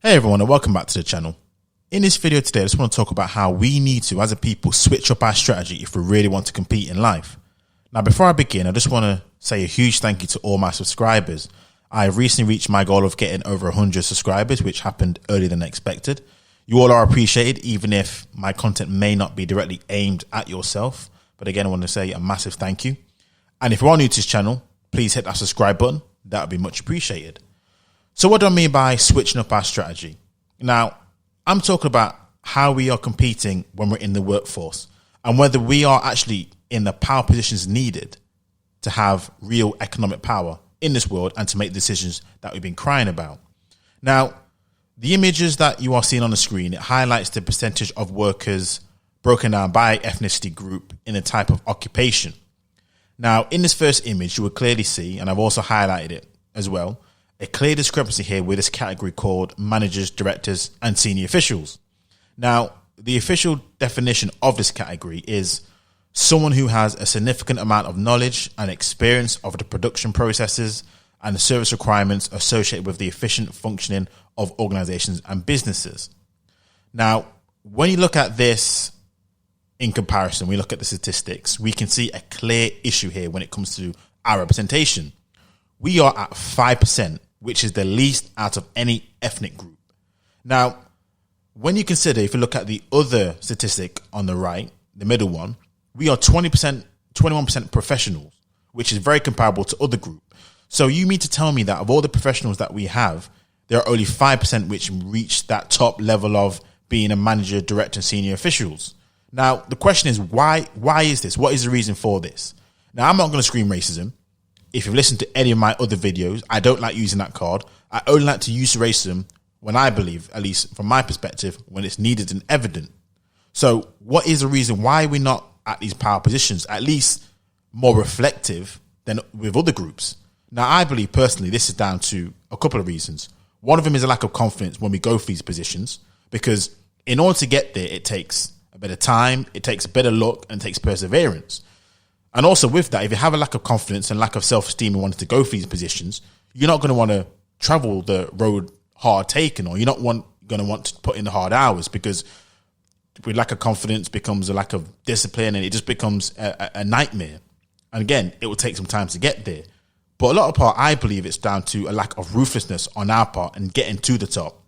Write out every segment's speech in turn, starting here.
Hey everyone, and welcome back to the channel. In this video today, I just want to talk about how we need to, as a people, switch up our strategy if we really want to compete in life. Now, before I begin, I just want to say a huge thank you to all my subscribers. I have recently reached my goal of getting over 100 subscribers, which happened earlier than expected. You all are appreciated, even if my content may not be directly aimed at yourself. But again, I want to say a massive thank you. And if you are new to this channel, please hit that subscribe button. That would be much appreciated. So what do I mean by switching up our strategy? Now, I'm talking about how we are competing when we're in the workforce and whether we are actually in the power positions needed to have real economic power in this world and to make decisions that we've been crying about. Now, the images that you are seeing on the screen, it highlights the percentage of workers broken down by ethnicity group in a type of occupation. Now, in this first image, you will clearly see, and I've also highlighted it as well, a clear discrepancy here with this category called managers, directors, and senior officials. Now, the official definition of this category is someone who has a significant amount of knowledge and experience of the production processes and the service requirements associated with the efficient functioning of organizations and businesses. Now, when you look at this in comparison, we look at the statistics, we can see a clear issue here when it comes to our representation. We are at 5%, which is the least out of any ethnic group. Now, when you consider, if you look at the other statistic on the right, the middle one, we are 21% professionals, which is very comparable to other groups. So you mean to tell me that of all the professionals that we have, there are only 5% which reach that top level of being a manager, director, and senior officials? Now, the question is, why is this? What is the reason for this? Now, I'm not going to scream racism. If you've listened to any of my other videos, I don't like using that card. I only like to use racism when I believe, at least from my perspective, when it's needed and evident. So what is the reason why we're not at these power positions, at least more reflective than with other groups? Now, I believe personally this is down to a couple of reasons. One of them is a lack of confidence when we go for these positions, because in order to get there, it takes a bit of time, it takes a better look, and it takes perseverance. And also with that, if you have a lack of confidence and lack of self-esteem and wanting to go for these positions, you're not going to want to travel the road hard taken, or you're not going to want to put in the hard hours, because with lack of confidence becomes a lack of discipline, and it just becomes a nightmare. And again, it will take some time to get there. But a lot of part, I believe it's down to a lack of ruthlessness on our part and getting to the top.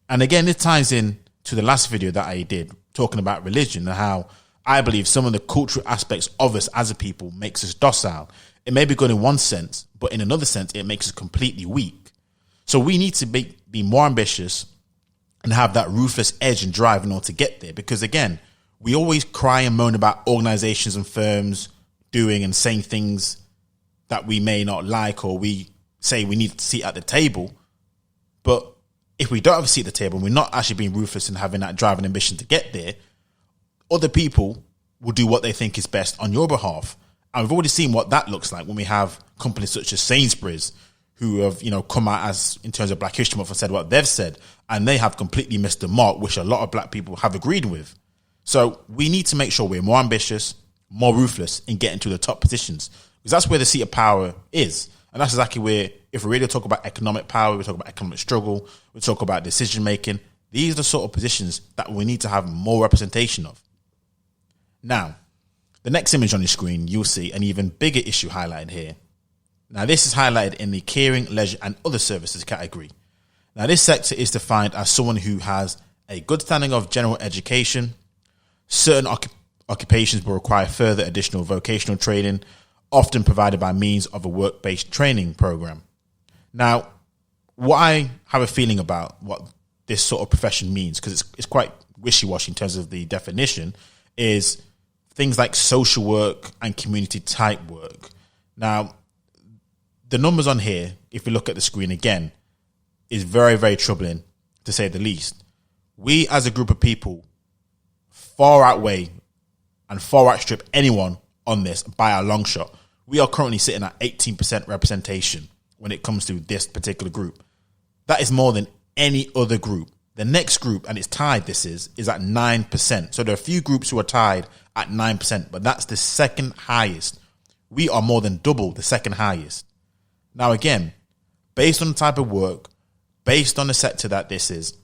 And again, this ties in to the last video that I did talking about religion and how I believe some of the cultural aspects of us as a people makes us docile. It may be good in one sense, but in another sense, it makes us completely weak. So we need to be more ambitious and have that ruthless edge and drive in order to get there. Because again, we always cry and moan about organizations and firms doing and saying things that we may not like, or we say we need to sit at the table. But if we don't have a seat at the table and we're not actually being ruthless and having that drive and ambition to get there, other people will do what they think is best on your behalf. And we've already seen what that looks like when we have companies such as Sainsbury's who have, come out as in terms of Black History Month and said what they've said, and they have completely missed the mark, which a lot of black people have agreed with. So we need to make sure we're more ambitious, more ruthless in getting to the top positions, because that's where the seat of power is. And that's exactly where, if we really talk about economic power, we talk about economic struggle, we talk about decision making, these are the sort of positions that we need to have more representation of. Now, the next image on your screen, you'll see an even bigger issue highlighted here. Now, this is highlighted in the caring, leisure, and other services category. Now, this sector is defined as someone who has a good standing of general education. Certain occupations will require further additional vocational training, often provided by means of a work-based training program. Now, what I have a feeling about what this sort of profession means, because it's quite wishy-washy in terms of the definition, is things like social work and community type work. Now, the numbers on here, if we look at the screen again, is very, very troubling, to say the least. We as a group of people far outweigh and far outstrip anyone on this by a long shot. We are currently sitting at 18% representation when it comes to this particular group. That is more than any other group. The next group, and it's tied, this is at 9%. So there are a few groups who are tied at 9%, but that's the second highest. We are more than double the second highest. Now, again, based on the type of work, based on the sector that this is,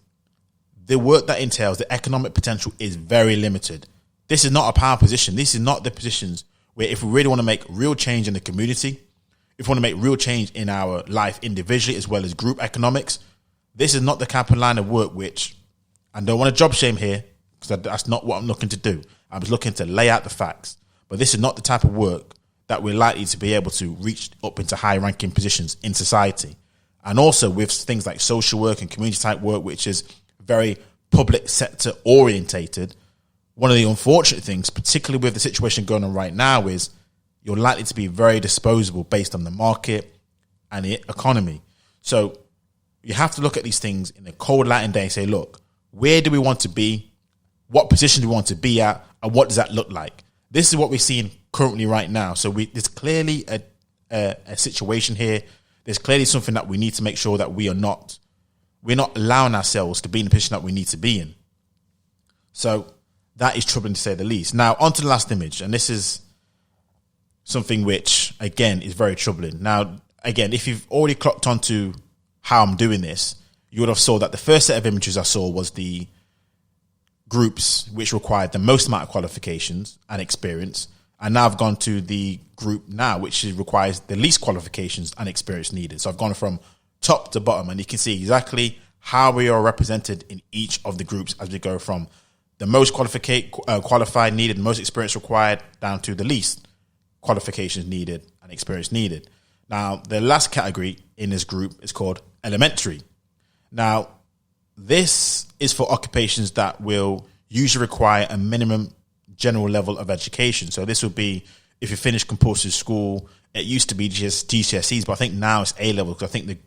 the work that entails, the economic potential is very limited. This is not a power position. This is not the positions where if we really want to make real change in the community, if we want to make real change in our life individually as well as group economics, this is not the type of line of work which, I don't want to job shame here because that's not what I'm looking to do. I'm just looking to lay out the facts. But this is not the type of work that we're likely to be able to reach up into high ranking positions in society. And also with things like social work and community type work, which is very public sector orientated, one of the unfortunate things, particularly with the situation going on right now, is you're likely to be very disposable based on the market and the economy. So you have to look at these things in a cold light and day and say, look, where do we want to be? What position do we want to be at? And what does that look like? This is what we're seeing currently right now. So there's clearly a situation here. There's clearly something that we need to make sure that we're not allowing ourselves to be in the position that we need to be in. So that is troubling to say the least. Now, on to the last image. And this is something which, again, is very troubling. Now, again, if you've already clocked onto how I'm doing this, you would have saw that the first set of images I saw was the groups which required the most amount of qualifications and experience. And now I've gone to the group now, which requires the least qualifications and experience needed. So I've gone from top to bottom, and you can see exactly how we are represented in each of the groups as we go from the most qualified needed, most experience required, down to the least qualifications needed and experience needed. Now, the last category in this group is called elementary. Now, this is for occupations that will usually require a minimum general level of education. So this would be if you finish compulsory school. It used to be just GCSEs, but I think now it's A-level because I think the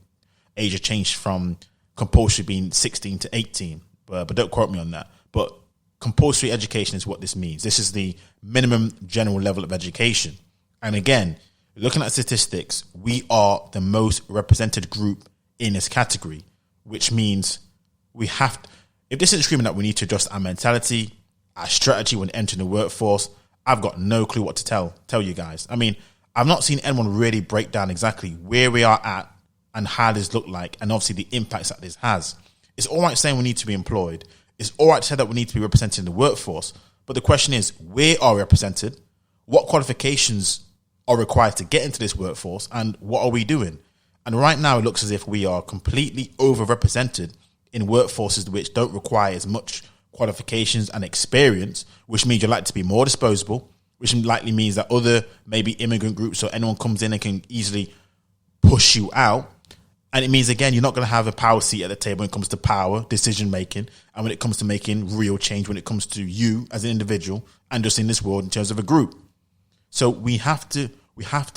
age has changed from compulsory being 16 to 18. But don't quote me on that. But compulsory education is what this means. This is the minimum general level of education. And again, looking at statistics, we are the most represented group in this category, which means we have to, if this is screaming that we need to adjust our mentality, our strategy when entering the workforce, I've got no clue what to tell you guys. I mean, I've not seen anyone really break down exactly where we are at and how this look like, and obviously the impacts that this has. It's all right saying we need to be employed. It's all right to say that we need to be represented in the workforce. But the question is, where are we represented? What qualifications are required to get into this workforce? And what are we doing? And right now it looks as if we are completely overrepresented in workforces which don't require as much qualifications and experience, which means you're likely to be more disposable, which likely means that other maybe immigrant groups or anyone comes in and can easily push you out. And it means, again, you're not going to have a power seat at the table when it comes to power, decision making, and when it comes to making real change, when it comes to you as an individual and just in this world in terms of a group. So we have to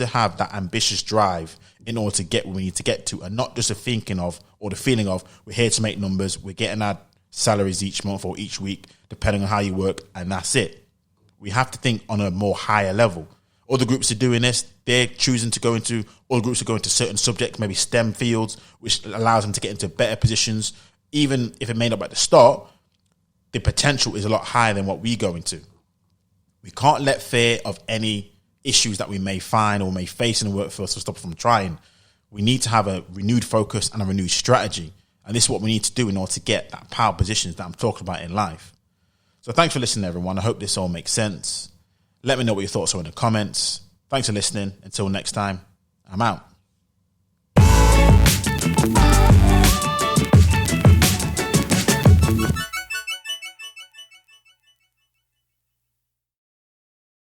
have that ambitious drive in order to get where we need to get to, and not just a thinking of or the feeling of we're here to make numbers, we're getting our salaries each month or each week, depending on how you work, and that's it. We have to think on a more higher level. Other groups are doing this. They're choosing to go into, other groups are going to certain subjects, maybe STEM fields, which allows them to get into better positions. Even if it may not be at the start, the potential is a lot higher than what we go into. We can't let fear of any issues that we may find or may face in the workforce to stop us from trying. We need to have a renewed focus and a renewed strategy. And this is what we need to do in order to get that power positions that I'm talking about in life. So thanks for listening, everyone. I hope this all makes sense. Let me know what your thoughts are in the comments. Thanks for listening. Until next time, I'm out.